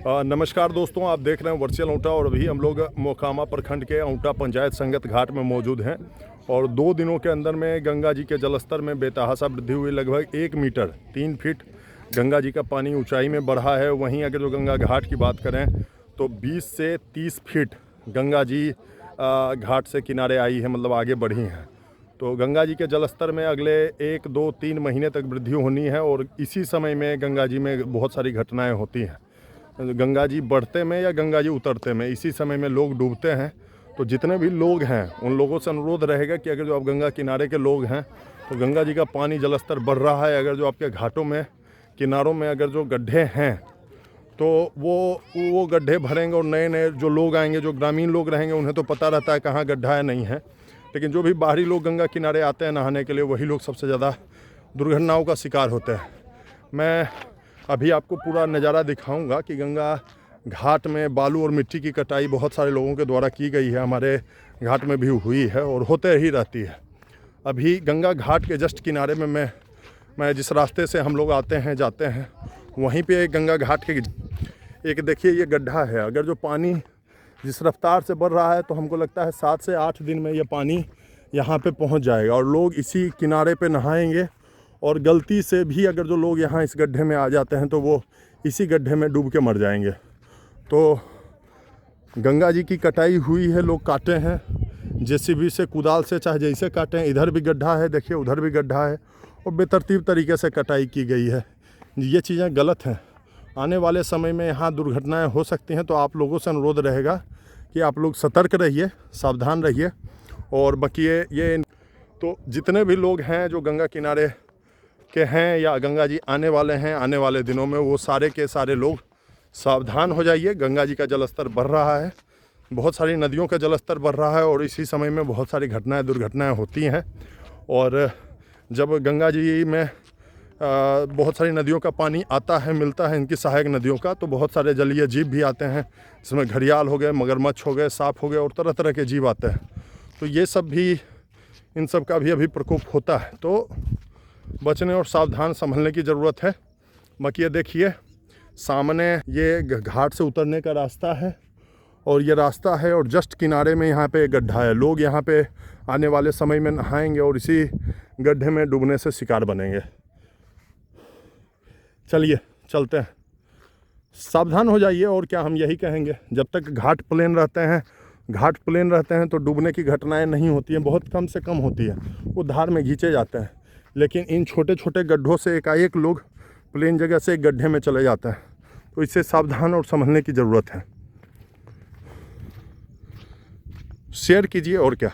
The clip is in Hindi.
नमस्कार दोस्तों, आप देख रहे हैं वर्चुअल औंटा और अभी हम लोग मोकामा प्रखंड के औंटा पंचायत संगत घाट में मौजूद हैं। और 2 दिनों के अंदर में गंगा जी के जलस्तर में बेतहाशा वृद्धि हुई। लगभग 1 मीटर 3 फीट गंगा जी का पानी ऊंचाई में बढ़ा है। वहीं अगर जो गंगा घाट की बात करें तो 20 से 30 फीट गंगा जी घाट से किनारे आई है, मतलब आगे बढ़ी हैं। तो गंगा जी के जलस्तर में अगले 1, 2, 3 महीने तक वृद्धि होनी है और इसी समय में गंगा जी में बहुत सारी घटनाएँ होती हैं। गंगा जी बढ़ते में या गंगा जी उतरते में, इसी समय में लोग डूबते हैं। तो जितने भी लोग हैं उन लोगों से अनुरोध रहेगा कि अगर जो आप गंगा किनारे के लोग हैं तो गंगा जी का पानी जलस्तर बढ़ रहा है। अगर जो आपके घाटों में किनारों में अगर जो गड्ढे हैं तो वो गड्ढे भरेंगे और नए नए जो लोग आएंगे, जो ग्रामीण लोग रहेंगे, उन्हें तो पता रहता है कहाँ गड्ढा है नहीं है। लेकिन जो भी बाहरी लोग गंगा किनारे आते हैं नहाने के लिए, वही लोग सबसे ज़्यादा दुर्घटनाओं का शिकार होते हैं। मैं अभी आपको पूरा नज़ारा दिखाऊंगा कि गंगा घाट में बालू और मिट्टी की कटाई बहुत सारे लोगों के द्वारा की गई है। हमारे घाट में भी हुई है और होते ही रहती है। अभी गंगा घाट के जस्ट किनारे में मैं जिस रास्ते से हम लोग आते हैं जाते हैं, वहीं पे एक गंगा घाट के एक देखिए ये गड्ढा है। अगर जो पानी जिस रफ्तार से बढ़ रहा है तो हमको लगता है 7 से 8 दिन में ये पानी यहाँ पे पहुँच जाएगा और लोग इसी किनारे पे नहाएंगे। और गलती से भी अगर जो लोग यहाँ इस गड्ढे में आ जाते हैं तो वो इसी गड्ढे में डूब के मर जाएंगे। तो गंगा जी की कटाई हुई है, लोग काटे हैं जेसीबी से, कुदाल से, चाहे जैसे काटें। इधर भी गड्ढा है, देखिए उधर भी गड्ढा है और बेतरतीब तरीके से कटाई की गई है। ये चीज़ें गलत हैं। आने वाले समय में यहाँ दुर्घटनाएँ हो सकती हैं। तो आप लोगों से अनुरोध रहेगा कि आप लोग सतर्क रहिए, सावधान रहिए। और बाकी ये तो जितने भी लोग हैं जो गंगा किनारे के हैं या गंगा जी आने वाले हैं आने वाले दिनों में, वो सारे के सारे लोग सावधान हो जाइए। गंगा जी का जलस्तर बढ़ रहा है, बहुत सारी नदियों का जलस्तर बढ़ रहा है और इसी समय में बहुत सारी दुर्घटनाएं होती हैं। और जब गंगा जी में बहुत सारी नदियों का पानी आता है, मिलता है इनकी सहायक नदियों का, तो बहुत सारे जलीय जीव भी आते हैं, जिसमें घड़ियाल हो गए, मगरमच्छ हो गए, सांप हो गए और तरह तरह के जीव आते हैं। तो ये सब भी, इन सब का भी अभी प्रकोप होता है। तो बचने और सावधान संभलने की ज़रूरत है। बाकी ये देखिए सामने ये घाट से उतरने का रास्ता है और ये रास्ता है और जस्ट किनारे में यहाँ पे एक गड्ढा है। लोग यहाँ पे आने वाले समय में नहाएंगे और इसी गड्ढे में डूबने से शिकार बनेंगे। चलिए चलते हैं, सावधान हो जाइए। और क्या हम यही कहेंगे, जब तक घाट प्लेन रहते हैं तो डूबने की घटनाएं नहीं होती हैं, बहुत कम से कम होती है। वो धार में खींचे जाते हैं। लेकिन इन छोटे छोटे गड्ढों से एकाएक लोग प्लेन जगह से एक गड्ढे में चले जाते हैं। तो इससे सावधान और संभलने की ज़रूरत है। शेयर कीजिए और क्या।